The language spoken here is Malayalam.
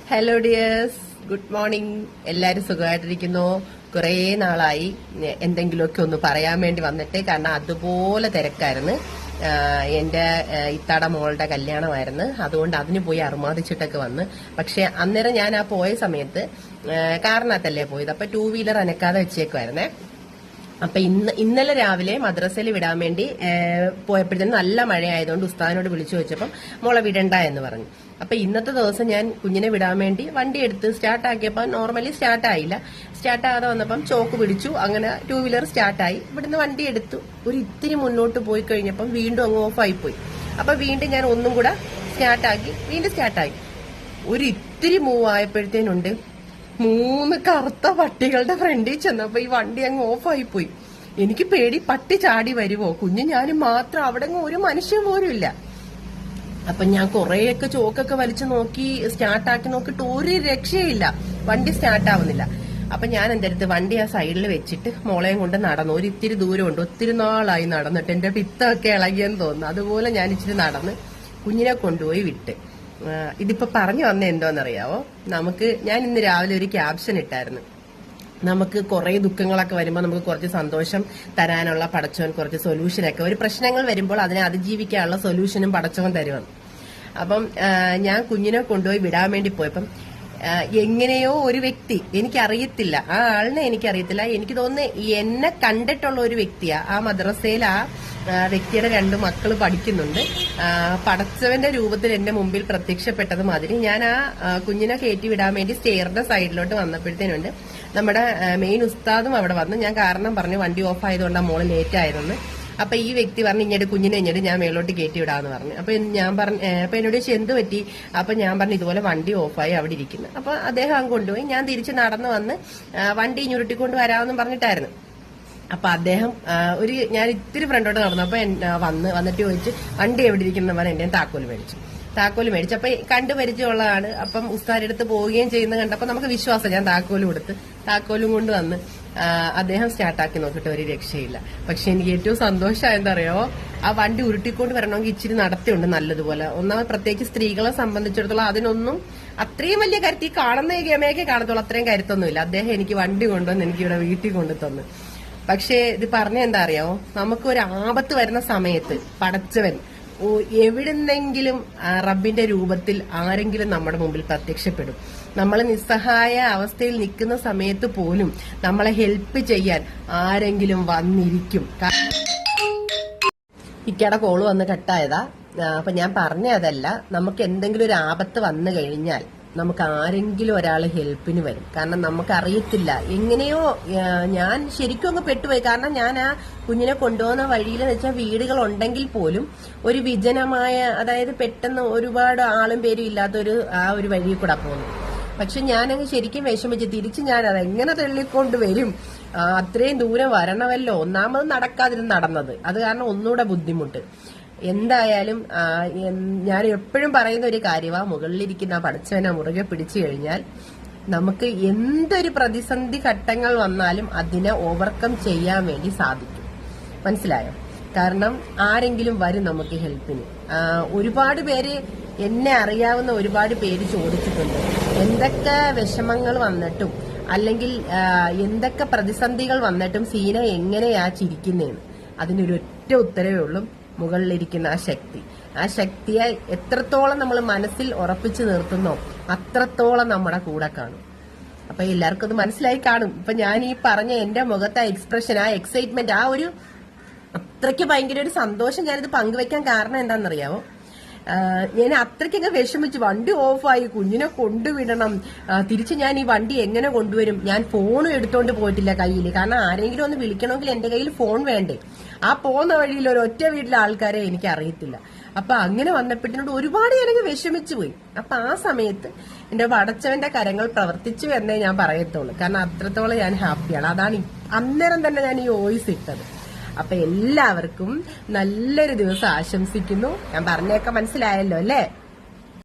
Hello dears, good morning. എല്ലാരും സുഖമായിട്ടിരിക്കുന്നു. കുറേ നാളായി എന്തെങ്കിലുമൊക്കെ ഒന്ന് പറയാൻ വേണ്ടി വന്നിട്ട്, കാരണം അതുപോലെ തിരക്കായിരുന്നു. എന്റെ ഇത്താടെ മോളുടെ കല്യാണമായിരുന്നു. അതുകൊണ്ട് അതിന് പോയി അറുമാദിച്ചിട്ടൊക്കെ വന്ന്. പക്ഷെ അന്നേരം ഞാൻ ആ പോയ സമയത്ത് കാറിനകത്തല്ലേ പോയത്, അപ്പൊ 2 വീലർ അനക്കാതെ വെച്ചേക്കുമായിരുന്നേ. അപ്പൊ ഇന്നലെ രാവിലെ മദ്രസയിൽ വിടാൻ വേണ്ടി പോയപ്പോഴത്തേനും നല്ല മഴയായതുകൊണ്ട് ഉസ്താദിനോട് വിളിച്ചു വെച്ചപ്പം മോളെ വിടണ്ട എന്ന് പറഞ്ഞു. അപ്പൊ ഇന്നത്തെ ദിവസം ഞാൻ കുഞ്ഞിനെ വിടാൻ വേണ്ടി വണ്ടി എടുത്ത് സ്റ്റാർട്ടാക്കിയപ്പോൾ നോർമലി സ്റ്റാർട്ടായില്ല. സ്റ്റാർട്ടാകാതെ വന്നപ്പം ചോക്ക് പിടിച്ചു. അങ്ങനെ 2 വീലർ സ്റ്റാർട്ടായി. ഇവിടുന്ന് വണ്ടി എടുത്തു. ഒരു ഇത്തിരി മുന്നോട്ട് പോയി കഴിഞ്ഞപ്പം വീണ്ടും അങ്ങ് ഓഫായി പോയി. അപ്പൊ വീണ്ടും ഞാൻ ഒന്നും കൂടെ സ്റ്റാർട്ടാക്കി, വീണ്ടും സ്റ്റാർട്ടായി. ഒരു ഇത്തിരി മൂവ് ആയപ്പോഴത്തേനുണ്ട് 3 കറുത്ത പട്ടികളുടെ ഫ്രണ്ടിൽ ചെന്നപ്പോ ഈ വണ്ടി അങ്ങ് ഓഫായി പോയി. എനിക്ക് പേടി, പട്ടി ചാടി വരുവോ, കുഞ്ഞു ഞാനും മാത്രം, അവിടെ ഒരു മനുഷ്യൻ പോലും ഇല്ല. അപ്പൊ ഞാൻ കുറെയൊക്കെ ചോക്കൊക്കെ വലിച്ചു നോക്കി, സ്റ്റാർട്ടാക്കി നോക്കിയിട്ട് ഒരു രക്ഷയില്ല, വണ്ടി സ്റ്റാർട്ടാവുന്നില്ല. അപ്പൊ ഞാൻ എന്തെടുത്ത് വണ്ടി ആ സൈഡിൽ വെച്ചിട്ട് മോളെയും കൊണ്ട് നടന്നു. ഒരു ഇത്തിരി ദൂരമുണ്ട്, ഒത്തിരി നാളായി നടന്നിട്ട് എന്റെ പിത്തൊക്കെ ഇളകിയെന്ന് തോന്നുന്നു. അതുപോലെ ഞാൻ ഇച്ചിരി നടന്ന് കുഞ്ഞിനെ കൊണ്ടുപോയി വിട്ട്. ഇതിപ്പോ പറഞ്ഞു വന്ന എന്തോന്നറിയാവോ, ഞാൻ ഇന്ന് രാവിലെ ഒരു ക്യാപ്ഷൻ ഇട്ടായിരുന്നു. നമുക്ക് കുറെ ദുഃഖങ്ങളൊക്കെ വരുമ്പോൾ നമുക്ക് കുറച്ച് സന്തോഷം തരാനുള്ള പടച്ചവൻ കുറച്ച് സൊല്യൂഷനൊക്കെ, ഒരു പ്രശ്നങ്ങൾ വരുമ്പോൾ അതിനെ അതിജീവിക്കാനുള്ള സൊല്യൂഷനും പടച്ചവൻ തരുമെന്ന്. അപ്പം ഞാൻ കുഞ്ഞിനെ കൊണ്ടുപോയി വിടാൻ വേണ്ടി പോയപ്പം എങ്ങനെയോ ഒരു വ്യക്തി, എനിക്കറിയത്തില്ല ആ ആളിനെ, എനിക്കറിയത്തില്ല, എനിക്ക് തോന്നുന്നു എന്നെ കണ്ടിട്ടുള്ള ഒരു വ്യക്തിയാ. ആ മദ്രസയിൽ ആ വ്യക്തിയുടെ 2 മക്കള് പഠിക്കുന്നുണ്ട്. പടച്ചവന്റെ രൂപത്തിൽ എന്റെ മുമ്പിൽ പ്രത്യക്ഷപ്പെട്ടത് മാതിരി ഞാൻ ആ കുഞ്ഞിനെ കയറ്റി വിടാൻ വേണ്ടി സ്റ്റെയറിന്റെ സൈഡിലോട്ട് വന്നപ്പോഴത്തേനുണ്ട് നമ്മുടെ മെയിൻ ഉസ്താദും അവിടെ വന്നു. ഞാൻ കാരണം പറഞ്ഞു വണ്ടി ഓഫ് ആയതുകൊണ്ടാണ് മോള് ലേറ്റ് ആയതെന്ന്. അപ്പൊ ഈ വ്യക്തി പറഞ്ഞു ഇങ്ങോട്ട് കുഞ്ഞിനെ ഇങ്ങോട്ട് ഞാൻ മേലോട്ട് കയറ്റി വിടാന്ന് പറഞ്ഞു. അപ്പൊ ഞാൻ പറഞ്ഞു, അപ്പൊ എന്നോട് എന്ത് പറ്റി? അപ്പൊ ഞാൻ പറഞ്ഞു ഇതുപോലെ വണ്ടി ഓഫായി അവിടെ ഇരിക്കുന്നു. അപ്പൊ അദ്ദേഹം അങ്ങ് കൊണ്ടുപോയി. ഞാൻ തിരിച്ച് നടന്നു വന്ന് വണ്ടി ഞുരുട്ടിക്കൊണ്ട് വരാമെന്നും പറഞ്ഞിട്ടായിരുന്നു. അപ്പൊ അദ്ദേഹം ഞാൻ ഇത്തിരി ഫ്രണ്ടോട്ട് നടന്നു. അപ്പൊ വന്നിട്ട് ചോദിച്ചു വണ്ടി എവിടെ ഇരിക്കുന്ന പറഞ്ഞ എന്റെ താക്കോല് മേടിച്ചു. അപ്പൊ കണ്ടു പരിചയമുള്ളതാണ്. അപ്പം ഉസ്താദിന്റെ അടുത്ത് പോവുകയും ചെയ്യുന്ന കണ്ടപ്പോ നമുക്ക് വിശ്വാസം. ഞാൻ താക്കോലും കൊണ്ട് വന്ന് അദ്ദേഹം സ്റ്റാർട്ടാക്കി നോക്കിയിട്ട് ഒരു രക്ഷയില്ല. പക്ഷെ എനിക്ക് ഏറ്റവും സന്തോഷം എന്താ ആ വണ്ടി ഉരുട്ടിക്കൊണ്ട് വരണമെങ്കിൽ ഇച്ചിരി നടത്തിയുണ്ട് നല്ലതുപോലെ. ഒന്നാമത് പ്രത്യേകിച്ച് സ്ത്രീകളെ സംബന്ധിച്ചിടത്തോളം അതിനൊന്നും അത്രയും വലിയ കരുത്ത്, ഈ കാണുന്ന ഈ ഗമയൊക്കെ കാണത്തുള്ളൂ, അത്രയും കരുത്തൊന്നുമില്ല. അദ്ദേഹം എനിക്ക് വണ്ടി കൊണ്ടുവന്ന് എനിക്ക് ഇവിടെ വീട്ടിൽ കൊണ്ടു തന്നു. പക്ഷെ ഇത് പറഞ്ഞ എന്താ അറിയാമോ, നമുക്ക് ഒരു ആപത്ത് വരുന്ന സമയത്ത് പടച്ചവൻ എവിടുന്നെങ്കിലും റബ്ബിന്റെ രൂപത്തിൽ ആരെങ്കിലും നമ്മുടെ മുമ്പിൽ പ്രത്യക്ഷപ്പെടും. നമ്മൾ നിസ്സഹായ അവസ്ഥയിൽ നിൽക്കുന്ന സമയത്ത് പോലും നമ്മളെ ഹെൽപ്പ് ചെയ്യാൻ ആരെങ്കിലും വന്നിരിക്കും. ഇക്കടെ കോള് വന്ന് കട്ടായതാ. അപ്പൊ ഞാൻ പറഞ്ഞതല്ല, നമുക്ക് എന്തെങ്കിലും ഒരു ആപത്ത് വന്നു കഴിഞ്ഞാൽ നമുക്ക് ആരെങ്കിലും ഒരാൾ ഹെൽപ്പിന് വരും. കാരണം നമുക്കറിയത്തില്ല, എങ്ങനെയോ ഞാൻ ശരിക്കും അങ്ങ് പെട്ടുപോയി. കാരണം ഞാൻ ആ കുഞ്ഞിനെ കൊണ്ടുപോകുന്ന വഴിയിൽ വെച്ചാൽ വീടുകൾ ഉണ്ടെങ്കിൽ പോലും ഒരു വിജനമായ, അതായത് പെട്ടെന്ന് ഒരുപാട് ആളും പേരും ഇല്ലാത്തൊരു ആ ഒരു വഴിയിൽ കൂടെ പോകുന്നു. പക്ഷെ ഞാനങ്ങ് ശരിക്കും വിഷമിച്ച് തിരിച്ച് ഞാൻ അതെങ്ങനെ തള്ളിക്കൊണ്ട് വരും, അത്രയും ദൂരം വരണമല്ലോ. ഒന്നാമത് നടക്കാതിരുന്ന് നടന്നത്, അത് കാരണം ഒന്നുകൂടെ ബുദ്ധിമുട്ട്. എന്തായാലും ഞാൻ എപ്പോഴും പറയുന്ന ഒരു കാര്യമാണ്, മുകളിലിരിക്കുന്ന പടച്ചവനെ മുറുകെ പിടിച്ചു കഴിഞ്ഞാൽ നമുക്ക് എന്തൊരു പ്രതിസന്ധി ഘട്ടങ്ങൾ വന്നാലും അതിനെ ഓവർകം ചെയ്യാൻ വേണ്ടി സാധിക്കും. മനസ്സിലായോ? കാരണം ആരെങ്കിലും വരും നമുക്ക് ഹെൽപ്പിന്. ഒരുപാട് പേര്, എന്നെ അറിയാവുന്ന ഒരുപാട് പേര് ചോദിച്ചിട്ടുണ്ട്, എന്തൊക്കെ വിഷമങ്ങൾ വന്നിട്ടും അല്ലെങ്കിൽ എന്തൊക്കെ പ്രതിസന്ധികൾ വന്നിട്ടും സീന എങ്ങനെയാ ചിരിക്കുന്നതെന്ന്. അതിനൊരൊറ്റ ഉത്തരവേ ഉള്ളൂ, മുകളിലിരിക്കുന്ന ആ ശക്തിയെ എത്രത്തോളം നമ്മൾ മനസ്സിൽ ഉറപ്പിച്ചു നിർത്തുന്നോ അത്രത്തോളം നമ്മുടെ കൂടെ കാണും. അപ്പൊ എല്ലാവർക്കും അത് മനസ്സിലായി കാണും. ഇപ്പൊ ഞാൻ ഈ പറഞ്ഞ എന്റെ മുഖത്തെ എക്സ്പ്രഷൻ, ആ എക്സൈറ്റ്മെന്റ്, ആ ഒരു അത്രയ്ക്ക് ഭയങ്കര ഒരു സന്തോഷം ഞാനിത് പങ്കുവെക്കാൻ കാരണം എന്താണെന്നറിയാമോ, ഞാൻ അത്രയ്ക്കൊക്കെ വിഷമിച്ചു. വണ്ടി ഓഫായി, കുഞ്ഞിനെ കൊണ്ടുവിടണം, തിരിച്ച് ഞാൻ ഈ വണ്ടി എങ്ങനെ കൊണ്ടുവരും? ഞാൻ ഫോണും എടുത്തോണ്ട് പോയിട്ടില്ല കയ്യിൽ. കാരണം ആരെങ്കിലും ഒന്ന് വിളിക്കണമെങ്കിൽ എന്റെ കയ്യിൽ ഫോൺ വേണ്ടേ? ആ പോകുന്ന വഴിയിൽ ഒരു ഒറ്റ വീട്ടിലെ ആൾക്കാരെ എനിക്ക് അറിയത്തില്ല. അപ്പൊ അങ്ങനെ വന്നപ്പോഴത്തേനോട് ഒരുപാട് ഞാനങ്ങ് വിഷമിച്ചു പോയി. അപ്പൊ ആ സമയത്ത് എന്റെ പടച്ചവന്റെ കരങ്ങൾ പ്രവർത്തിച്ചു എന്നേ ഞാൻ പറയത്തുള്ളൂ. കാരണം അത്രത്തോളം ഞാൻ ഹാപ്പിയാണ്. അതാണ് അന്നേരം തന്നെ ഞാൻ ഈ വോയിസ് ഇട്ടത്. അപ്പൊ എല്ലാവർക്കും നല്ലൊരു ദിവസം ആശംസിക്കുന്നു. ഞാൻ പറഞ്ഞൊക്കെ മനസ്സിലായല്ലോ അല്ലേ?